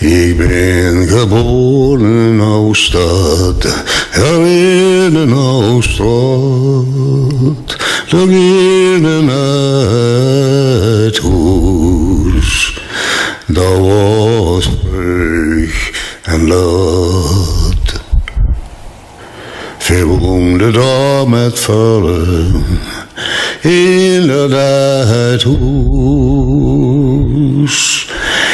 Ik ben geboren in Ooststad, in een Ooststad, nog in een uithoes. Dat was vlug en laat. Veel woonde daar met vullen in dat uithoes.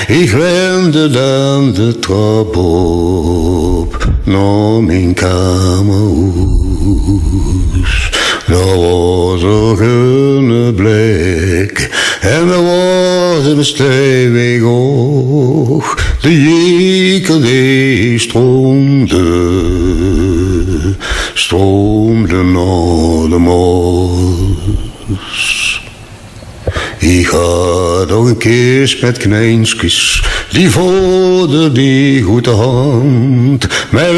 Ik rende dan de trap op naar mijn kamerhoes. Daar was een groene blik en er was een stevig oog. De jeker die stroomde naar de mos. Ik had nog een kist met knijntjes, die voerde die goede hand. Maar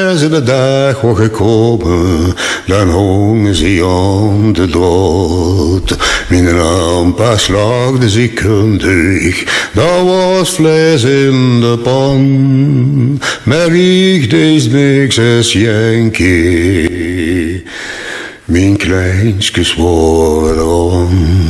als de dag was gekomen, dan hongen ze aan de dood. Mijn lampa slaagde ze kundig, daar was vlees in de pan. Maar ik deed niks als Yankee, mijn kleintjes waren.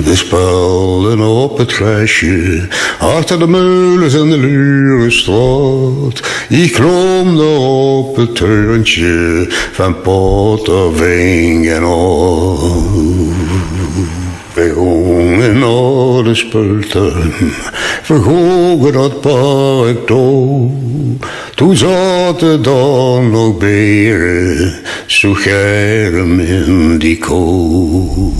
We speelden op het gresje, achter de meulens en de Lurenstraat. Ik klomde op het turntje van Potterving en af. We gingen naar de spulten, we gogen dat park door. Toen zaten dan nog beren, zo germ in die kool.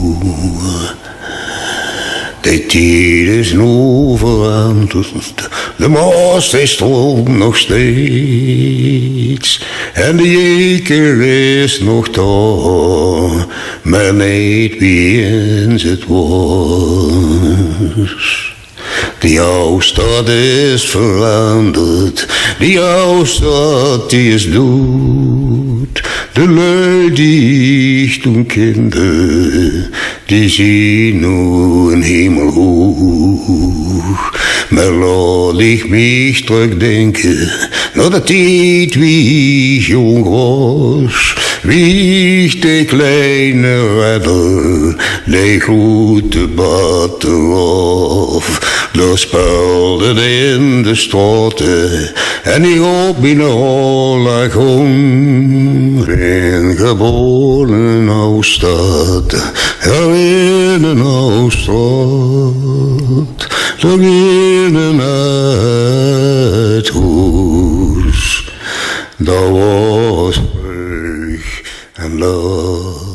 De tijd is nu veranderd, de mast is toch nog steeds. En de jeker is nog daar, maar niet wie eens het was. Die Ooststad is veranderd, die Ooststad die is dood. De lui die ik toen kende, die zien nu een hemelhoog. Maar laat ik mich terugdenken naar de tijd wie ik jong was. Wie ik de kleine redder, de grote batter af. Daar speelden in de straten en ik op mijn holle gong. Ben geboren in Ooststad, in een Ooststad, nog in een uithoes. Dat was vlug en laat.